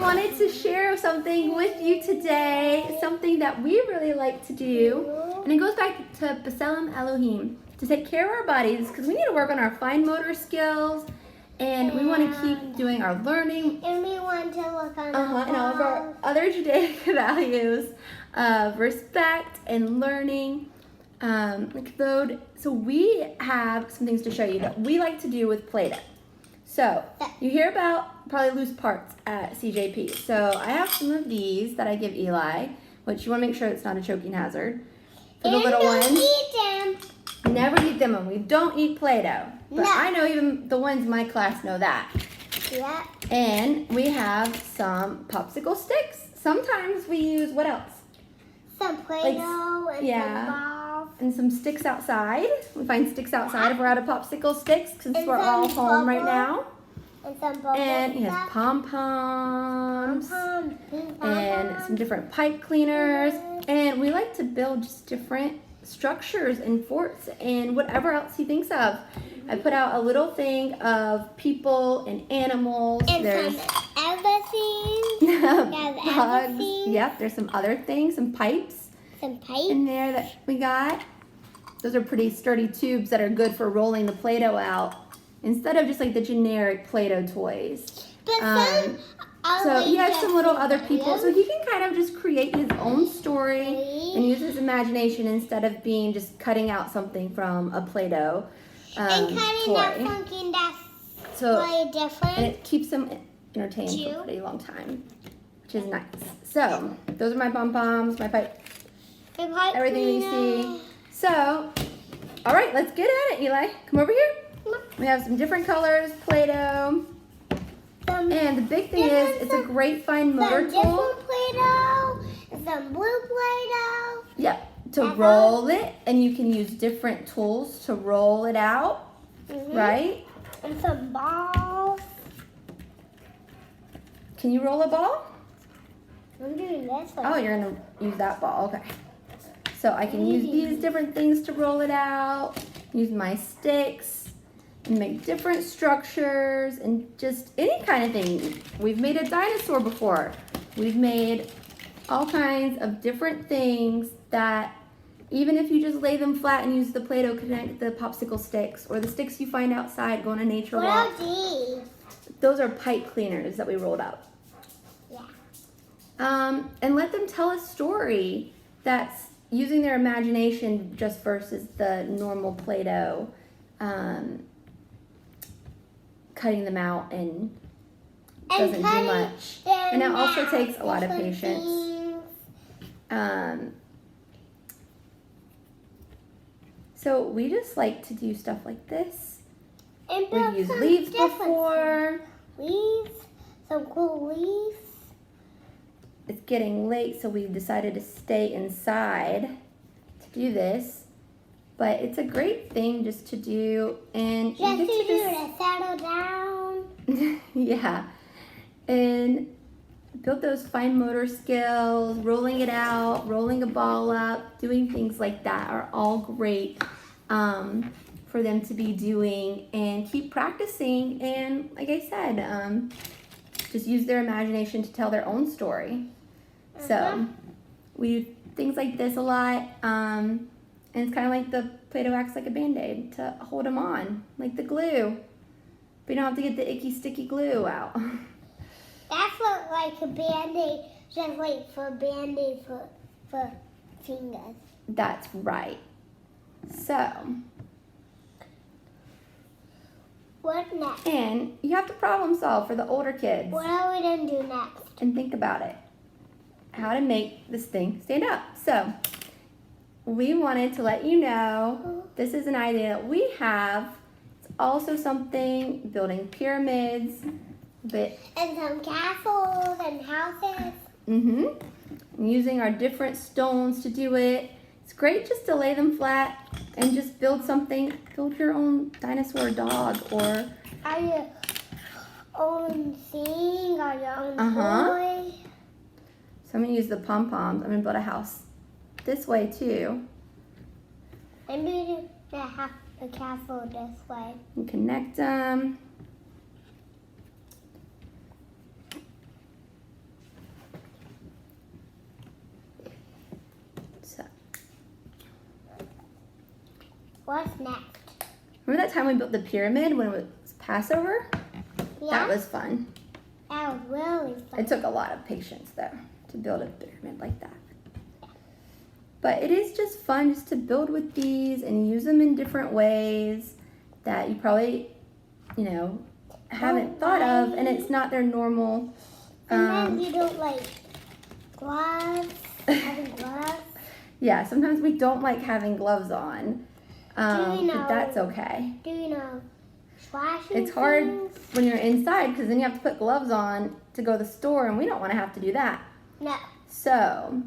wanted to share something with you today, something that we really like to do, and it goes back to B'Tselem Elohim, to take care of our bodies, because we need to work on our fine motor skills, and we want to keep doing our learning. And we want to look on and all of our other Judaic values of respect and learning. So we have some things to show you that we like to do with play-doh. So you hear about probably loose parts at CJP. So I have some of these that I give Eli, which you want to make sure it's not a choking hazard. For the little ones. Eat them. Never eat them, and we don't eat Play-Doh. But No. I know even the ones in my class know that. Yeah. And we have some popsicle sticks. Sometimes we use, what else? Some Play-Doh and yeah. some balls. And some sticks outside. We find sticks outside if we're out of popsicle sticks, since And we're all some home right bubble. now. And some bubble And he has stuff. pom-poms. And some different pipe cleaners. And we like to build just different structures and forts and whatever else he thinks of. I put out a little thing of people and animals. And There's some other things. bugs. Yep, there's some other things, some pipes Some pipes. in there that we got. Those are pretty sturdy tubes that are good for rolling the Play-Doh out instead of just like the generic Play-Doh toys. But some So he has some little other people, so he can kind of just create his own story and use his imagination instead of being just cutting out something from a Play-Doh and cutting toy. out something that's So, really different. and it keeps him entertained for a pretty long time, which is nice. So those are my pom-poms, my pipe, everything you see. So, all right, let's get at it, Eli. Come over here. We have some different colors, Play-Doh. And the big thing is, it's a great fine motor some tool. different Play-Doh, and some blue Play-Doh. Yep, to roll it, and you can use different tools to roll it out, right? And some balls. Can you roll a ball? I'm doing this one. Oh, you're gonna use that ball, okay. So I can use these different things to roll it out, use my sticks, and make different structures, and just any kind of thing. We've made a dinosaur before. We've made all kinds of different things that even if you just lay them flat and use the Play-Doh, connect the popsicle sticks or the sticks you find outside, go on a nature walk. What are these? Those are pipe cleaners that we rolled out. Yeah. And let them tell a story that's using their imagination just versus the normal Play-Doh. Cutting them out and doesn't do much. And it also takes a lot of patience. So we just like to do stuff like this. And We've used leaves before. Leaves, some cool leaves. It's getting late, so we decided to stay inside to do this. But it's a great thing just to do, and Just to do to settle down. yeah, and build those fine motor skills, rolling it out, rolling a ball up, doing things like that are all great for them to be doing, and keep practicing. And like I said, just use their imagination to tell their own story. So we do things like this a lot. And it's kind of like the Play-Doh acts like a Band-Aid to hold them on, like the glue. But you don't have to get the icky, sticky glue out. That's what, like a Band-Aid, just like for Band-Aid for fingers. That's right. So, What next? and you have to problem solve for the older kids. What are we going to do next? And think about it. How to make this thing stand up. So, we wanted to let you know, this is an idea that we have. It's also something, building pyramids, but And some castles and houses. using our different stones to do it. It's great just to lay them flat and just build something. Build your own dinosaur dog or Are your own thing or your own toy? So I'm gonna use the pom-poms. I'm gonna build a house this way too. I'm doing the castle this way. And connect them. What's next? Remember that time we built the pyramid when it was Passover? Yeah. That was fun. That was really fun. It took a lot of patience though to build a pyramid like that. But it is just fun just to build with these and use them in different ways that you probably, you know, haven't thought of, and it's not their normal. Sometimes you don't like gloves, having gloves. Yeah, sometimes we don't like having gloves on, you know, but that's okay. Do you know slashing It's hard things? when you're inside because then you have to put gloves on to go to the store, and we don't want to have to do that. No. So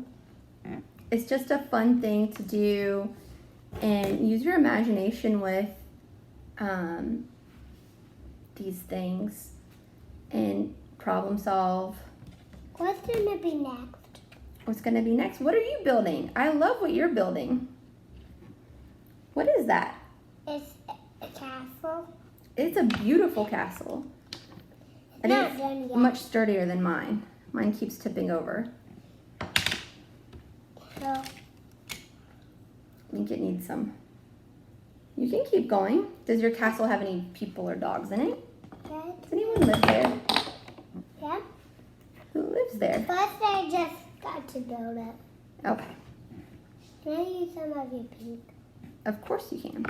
it's just a fun thing to do, and use your imagination with these things and problem solve. What's gonna be next? What's going to be next? What are you building? I love what you're building. What is that? It's a castle. It's a beautiful castle. I Not think done it's yet. much sturdier than mine. Mine keeps tipping over. So I think it needs some. You can keep going. Does your castle have any people or dogs in it? okay. Does anyone live there? Yeah. Who lives there? First, I just got to build it. Okay, Can I use some of your pink? of course you can.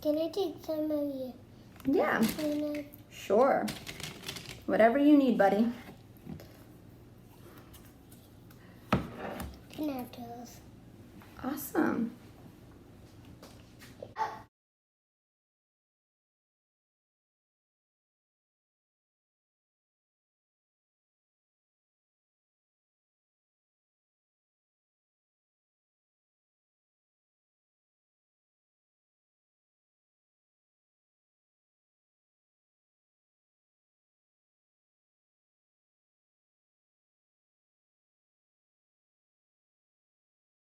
Can I take some of your Yeah, cleaner? sure. Whatever you need, buddy. Can I have those? Awesome.